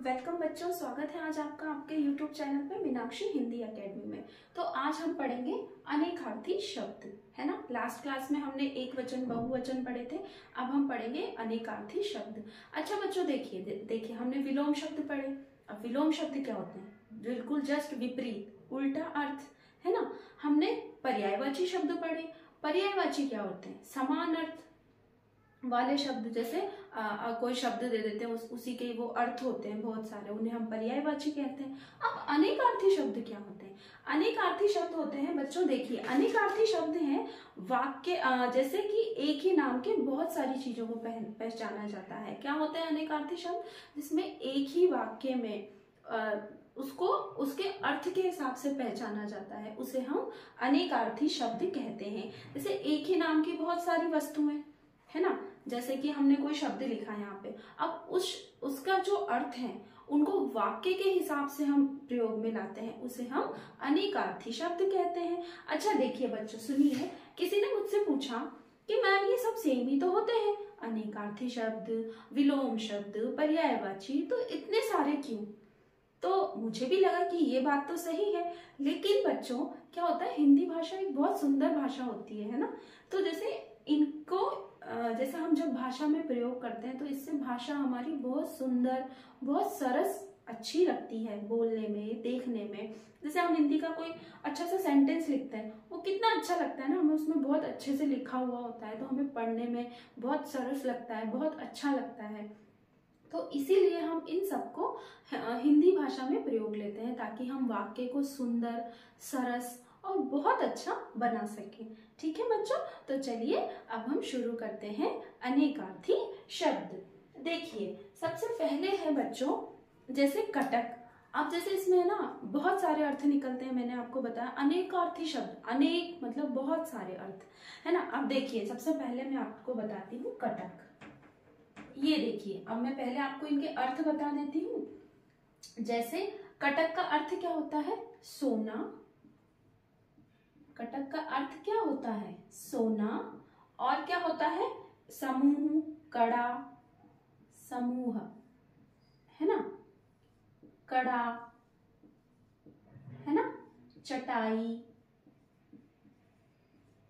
Welcome बच्चों, स्वागत है आज आपका आपके YouTube चैनल पे मीनाक्षी हिंदी एकेडमी में। तो आज हम पढ़ेंगे अनेकार्थी शब्द, है ना। लास्ट क्लास में हमने एक वचन बहुवचन पढ़े थे, अब हम पढ़ेंगे अनेकार्थी शब्द। अच्छा बच्चों देखिए हमने विलोम शब्द पढ़े। अब विलोम शब्द क्या होते हैं? बिल्कुल जस्ट विपरीत, उल्टा अर्थ, है ना। हमने पर्यायवाची शब्द पढ़े। पर्यायवाची क्या होते हैं? समान अर्थ वाले शब्द। जैसे कोई शब्द दे देते हैं, उसी के वो अर्थ होते हैं बहुत सारे, उन्हें हम पर्यायवाची कहते हैं। अब अनेकार्थी शब्द क्या होते हैं? अनेकार्थी शब्द होते हैं बच्चों, देखिए अनेकार्थी शब्द हैं वाक्य, जैसे कि एक ही नाम के बहुत सारी चीजों को पहचाना जाता है। क्या होते हैं अनेकार्थी शब्द? जिसमें एक ही वाक्य में उसको उसके अर्थ के हिसाब से पहचाना जाता है, उसे हम अनेकार्थी शब्द कहते हैं। जैसे एक ही नाम की बहुत सारी वस्तुएं, है ना। जैसे कि हमने कोई शब्द लिखा है यहाँ पे, अब उसका जो अर्थ है उनको वाक्य के हिसाब से हम प्रयोग में लाते हैं, उसे हम अनेकार्थी शब्द कहते हैं। अच्छा देखिए बच्चों सुनिए, किसी ने मुझसे पूछा कि मैम ये सब सेम ही तो होते हैं, अनेकार्थी शब्द, विलोम शब्द, पर्यायवाची, तो इतने सारे क्यों? तो मुझे भी लगा कि ये बात तो सही है, लेकिन बच्चों क्या होता है, हिंदी भाषा एक बहुत सुंदर भाषा होती है ना। तो जैसे इनको जैसे हम जब भाषा में प्रयोग करते हैं तो इससे भाषा हमारी बहुत सुंदर, बहुत सरस, अच्छी लगती है बोलने में, देखने में। जैसे हम हिंदी का कोई अच्छा सा सेंटेंस लिखते हैं, वो कितना अच्छा लगता है ना, हमें उसमें बहुत अच्छे से लिखा हुआ होता है, तो हमें पढ़ने में बहुत सरस लगता है, बहुत अच्छा लगता है। तो इसीलिए हम इन सबको हिंदी भाषा में प्रयोग लेते हैं, ताकि हम वाक्य को सुंदर, सरस और बहुत अच्छा बना सके। ठीक है बच्चों, तो चलिए अब हम शुरू करते हैं अनेकार्थी शब्द। देखिए सबसे पहले है बच्चों जैसे कटक। अब जैसे इसमें है ना बहुत सारे अर्थ निकलते हैं, मैंने आपको बताया अनेकार्थी शब्द, अनेक मतलब बहुत सारे अर्थ, है ना। अब देखिए सबसे पहले मैं आपको बताती हूँ कटक। ये देखिए, अब मैं पहले आपको इनके अर्थ बता देती हूँ। जैसे कटक का अर्थ क्या होता है? सोना। कटक का अर्थ क्या होता है? सोना। और क्या होता है? समूह, कड़ा, समूह, है ना, कड़ा, है ना, चटाई।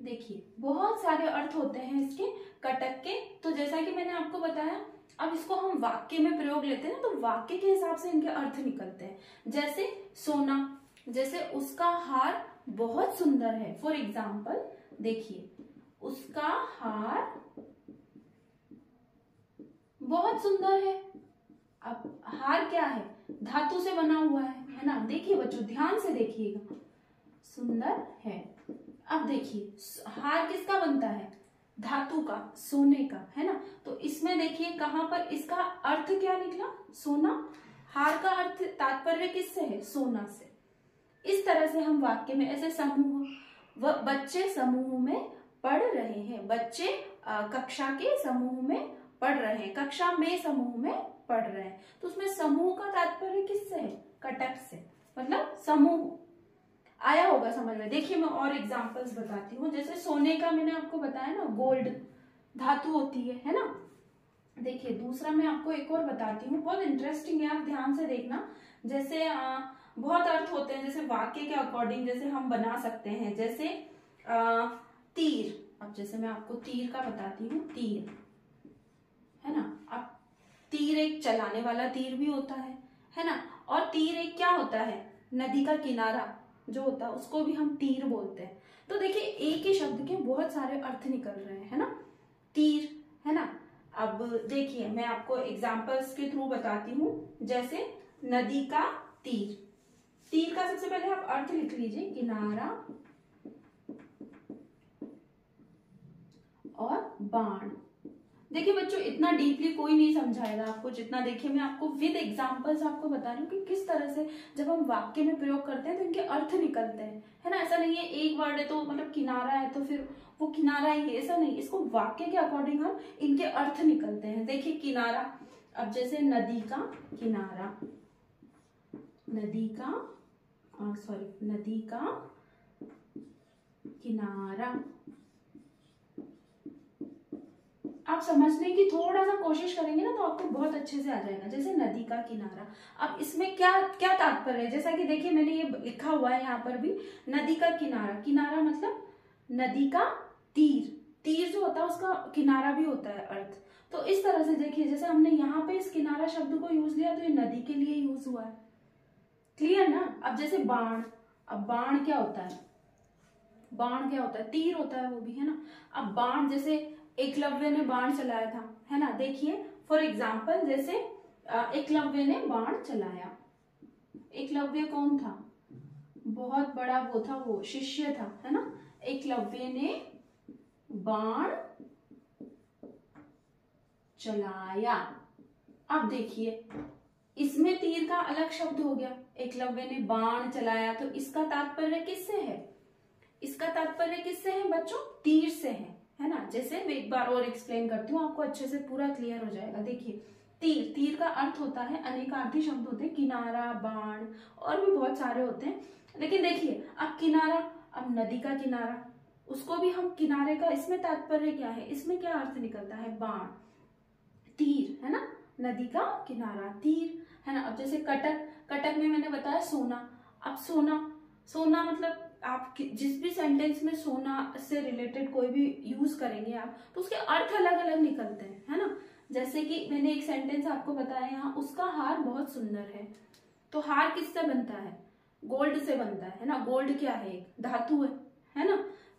देखिए बहुत सारे अर्थ होते हैं इसके कटक के। तो जैसा कि मैंने आपको बताया, अब इसको हम वाक्य में प्रयोग लेते हैं ना, तो वाक्य के हिसाब से इनके अर्थ निकलते हैं। जैसे सोना, जैसे उसका हार बहुत सुंदर है। फॉर एग्जाम्पल देखिए, उसका हार बहुत सुंदर है। अब हार क्या है? धातु से बना हुआ है ना। देखिए बच्चों ध्यान से देखिएगा, सुंदर है। अब देखिए हार किसका बनता है? धातु का, सोने का, है ना। तो इसमें देखिए कहां पर इसका अर्थ क्या निकला? सोना। हार का अर्थ तात्पर्य किससे है? सोना से। इस तरह से हम वाक्य में ऐसे समूह, बच्चे समूह में पढ़ रहे हैं, बच्चे कक्षा के समूह में पढ़ रहे हैं, कक्षा में समूह में पढ़ रहे हैं। तो उसमें समूह का तात्पर्य किससे है? कटक से, मतलब समूह। आया होगा समझ में। देखिए मैं और एग्जांपल्स बताती हूँ। जैसे सोने का मैंने आपको बताया ना, गोल्ड धातु होती है ना। देखिए दूसरा मैं आपको एक और बताती हूँ, बहुत इंटरेस्टिंग है, आप ध्यान से देखना। जैसे बहुत अर्थ होते हैं, जैसे वाक्य के अकॉर्डिंग जैसे हम बना सकते हैं। जैसे तीर। अब जैसे मैं आपको तीर का बताती हूँ, तीर, है ना। अब तीर एक चलाने वाला तीर भी होता है ना। और तीर एक क्या होता है? नदी का किनारा जो होता है उसको भी हम तीर बोलते हैं। तो देखिए एक ही शब्द के बहुत सारे अर्थ निकल रहे हैं, है ना, तीर, है ना। अब देखिए मैं आपको एग्जाम्पल्स के थ्रू बताती हूँ। जैसे नदी का तीर, तीर का सबसे पहले आप अर्थ लिख लीजिए, किनारा और बाण। देखिए बच्चों इतना डीपली कोई नहीं समझाएगा आपको जितना, देखिए मैं आपको विद एग्जांपल्स आपको बता रही हूँ कि किस तरह से जब हम वाक्य में प्रयोग करते हैं तो इनके अर्थ निकलते हैं, है ना। ऐसा नहीं है एक वर्ड है तो मतलब किनारा है तो फिर वो किनारा ही है, ऐसा नहीं। इसको वाक्य के अकॉर्डिंग हम इनके अर्थ निकलते हैं। देखिए किनारा, अब जैसे नदी का किनारा, नदी का नदी का किनारा, आप समझने की थोड़ा सा कोशिश करेंगे ना तो आपको बहुत अच्छे से आ जाएगा। जैसे नदी का किनारा, अब इसमें क्या क्या तात्पर्य है, जैसा कि देखिए मैंने ये लिखा हुआ है यहाँ पर भी, नदी का किनारा, किनारा मतलब नदी का तीर, तीर जो होता है उसका किनारा भी होता है अर्थ। तो इस तरह से देखिए, जैसे हमने यहाँ पे इस किनारा शब्द को यूज लिया तो ये नदी के लिए यूज हुआ है, क्लियर ना। अब जैसे बाण, अब बाण क्या होता है, बाण क्या होता है, तीर होता है वो भी, है ना। अब बाण, जैसे एकलव्य ने बाण चलाया था, है ना। देखिए फॉर एग्जाम्पल, जैसे एकलव्य ने बाण चलाया, एकलव्य कौन था, बहुत बड़ा वो था, वो शिष्य था, है ना। एकलव्य ने बाण चलाया। अब देखिए इसमें तीर का अलग शब्द हो गया, एकलव्य ने बाण चलाया, तो इसका तात्पर्य किससे है, इसका तात्पर्य किससे है बच्चों, तीर से है ना। जैसे मैं एक बार और एक्सप्लेन करती हूँ, आपको अच्छे से पूरा क्लियर हो जाएगा। देखिए तीर, तीर का अर्थ होता है, अनेकार्थी शब्द होते हैं, किनारा, बाण और भी बहुत सारे होते हैं। लेकिन देखिए अब किनारा, अब नदी का किनारा, उसको भी हम किनारे का, इसमें तात्पर्य क्या है, इसमें क्या अर्थ निकलता है, बाण, तीर, है ना। नदी का किनारा, तीर, है ना। अब जैसे कटक, कटक में मैंने बताया सोना। अब सोना, सोना मतलब आप जिस भी सेंटेंस में सोना से रिलेटेड कोई भी यूज करेंगे आप, तो उसके अर्थ अलग अलग निकलते हैं, है ना। जैसे कि मैंने एक सेंटेंस आपको बताया यहाँ, उसका हार बहुत सुंदर है, तो हार किससे बनता है, गोल्ड से बनता है ना। गोल्ड क्या है, एक धातु है ना।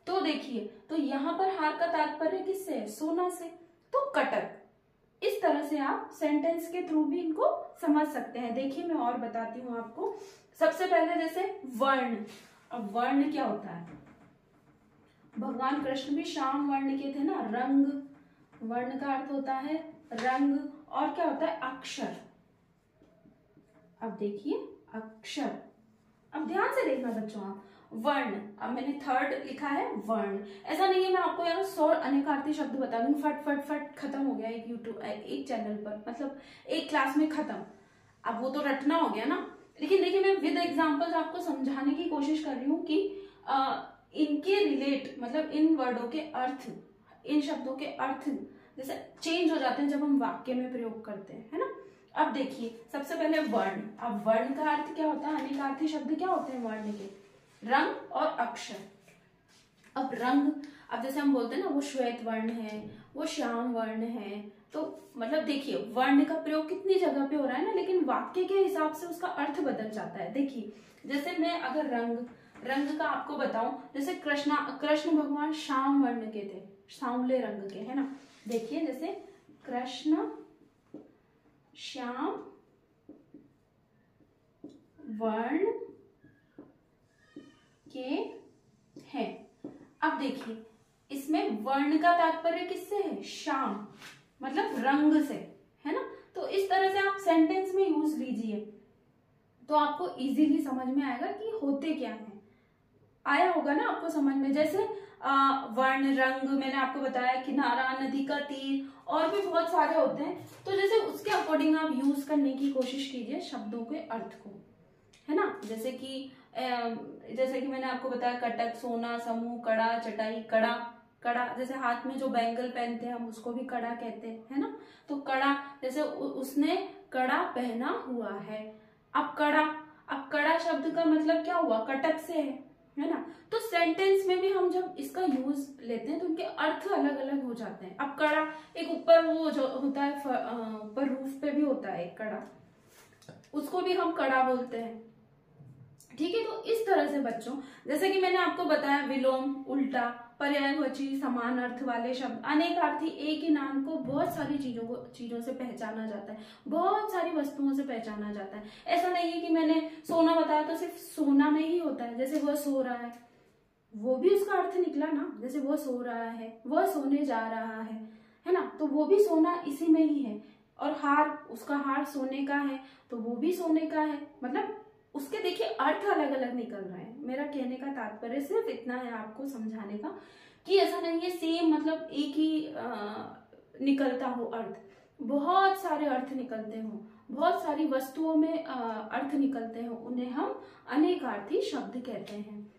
तो देखिए, तो यहाँ पर हार का तात्पर्य किससे है, सोना से। तो कटक, इस तरह से आप सेंटेंस के थ्रू भी इनको समझ सकते हैं। देखिए मैं और बताती हूँ आपको। सबसे पहले जैसे वर्ण, अब वर्ण क्या होता है, भगवान कृष्ण भी श्याम वर्ण के थे ना। रंग, वर्ण का अर्थ होता है रंग, और क्या होता है, अक्षर। अब देखिए अक्षर, अब ध्यान से देखना बच्चों आप, वर्ण, अब मैंने थर्ड लिखा है वर्ण। ऐसा नहीं है मैं आपको यार 100 अनेकार्थी शब्द बता दूं, फट फट फट खत्म हो गया एक यूट्यूब, एक चैनल पर, मतलब एक क्लास में खत्म, अब वो तो रटना हो गया ना। लेकिन देखिए मैं विद एग्जांपल्स आपको समझाने की कोशिश कर रही हूँ कि इनके रिलेट, मतलब इन वर्डों के अर्थ, इन शब्दों के अर्थ जैसे चेंज हो जाते हैं जब हम वाक्य में प्रयोग करते हैं, है ना। अब देखिए सबसे पहले वर्ण, अब वर्ण का अर्थ क्या होता है, अनेकार्थी शब्द क्या होते हैं वर्ण के, रंग और अक्षर। अब रंग, अब जैसे हम बोलते हैं ना वो श्वेत वर्ण है, वो श्याम वर्ण है, तो मतलब देखिए वर्ण का प्रयोग कितनी जगह पे हो रहा है ना, लेकिन वाक्य के हिसाब से उसका अर्थ बदल जाता है। देखिए जैसे मैं अगर रंग, रंग का आपको बताऊं, जैसे कृष्ण भगवान श्याम वर्ण के थे, सांवले रंग के, है ना। देखिए जैसे कृष्ण श्याम वर्ण के हैं। अब देखिए इसमें वर्ण का तात्पर्य किससे है, श्याम मतलब रंग से, है ना। तो इस तरह से आप सेंटेंस में यूज लीजिए तो आपको इजीली समझ में आएगा कि होते क्या है। आया होगा ना आपको समझ में। जैसे वर्ण, रंग मैंने आपको बताया, किनारा, नदी का तीर, और भी बहुत सारे होते हैं। तो जैसे उसके अकॉर्डिंग आप यूज करने की कोशिश कीजिए शब्दों के अर्थ को, है ना। जैसे कि मैंने आपको बताया कटक, सोना, समूह, कड़ा, चटाई, कड़ा, कड़ा जैसे हाथ में जो बैंगल पहनते हैं हम उसको भी कड़ा कहते हैं, है ना। तो कड़ा, जैसे उसने कड़ा पहना हुआ है। अब कड़ा, अब कड़ा शब्द का मतलब क्या हुआ, कटक से है ना। तो सेंटेंस में भी हम जब इसका यूज लेते हैं तो उनके अर्थ अलग अलग हो जाते हैं। अब कड़ा एक ऊपर वो जो होता है, ऊपर रूफ पे भी होता है एक कड़ा, उसको भी हम कड़ा बोलते हैं, ठीक है। तो इस तरह से बच्चों, जैसे कि मैंने आपको बताया विलोम, उल्टा, पर्यायवाची, समान अर्थ वाले शब्द, अनेकार्थी, एक ही नाम को बहुत सारी चीजों से पहचाना जाता है, बहुत सारी वस्तुओं से पहचाना जाता है। ऐसा नहीं है कि मैंने सोना बताया तो सिर्फ सोना में ही होता है। जैसे वह सो रहा है, वो भी उसका अर्थ निकला ना। जैसे वह सो रहा है, वह सोने जा रहा है ना, तो वो भी सोना इसी में ही है। और हार, उसका हार सोने का है तो वो भी सोने का है, मतलब उसके देखिए अर्थ अलग अलग निकल रहे हैं। मेरा कहने का तात्पर्य सिर्फ इतना है आपको समझाने का कि ऐसा नहीं है सेम मतलब एक ही निकलता हो अर्थ, बहुत सारे अर्थ निकलते हो, बहुत सारी वस्तुओं में अर्थ निकलते हो, उन्हें हम अनेकार्थी शब्द कहते हैं,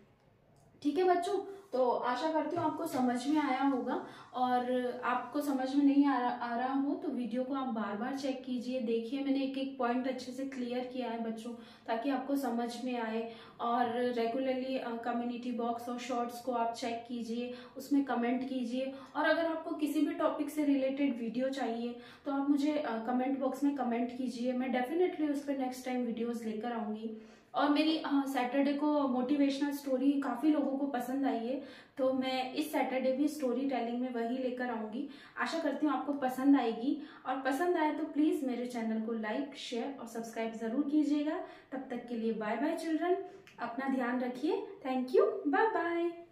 ठीक है बच्चों। तो आशा करती हूँ आपको समझ में आया होगा, और आपको समझ में नहीं आ रहा हो तो वीडियो को आप बार बार चेक कीजिए, देखिए मैंने एक एक पॉइंट अच्छे से क्लियर किया है बच्चों, ताकि आपको समझ में आए। और रेगुलरली कम्युनिटी बॉक्स और शॉर्ट्स को आप चेक कीजिए, उसमें कमेंट कीजिए, और अगर आपको किसी भी टॉपिक से रिलेटेड वीडियो चाहिए तो आप मुझे कमेंट बॉक्स में कमेंट कीजिए, मैं डेफिनेटली उस पर नेक्स्ट टाइम वीडियोज़ लेकर आऊँगी। और मेरी सैटरडे को मोटिवेशनल स्टोरी काफ़ी लोगों को पसंद आई है, तो मैं इस सैटरडे भी स्टोरी टेलिंग में वही लेकर आऊँगी। आशा करती हूँ आपको पसंद आएगी, और पसंद आए तो प्लीज़ मेरे चैनल को लाइक, शेयर और सब्सक्राइब ज़रूर कीजिएगा। तब तक के लिए बाय बाय चिल्ड्रन, अपना ध्यान रखिए। Thank you, bye bye.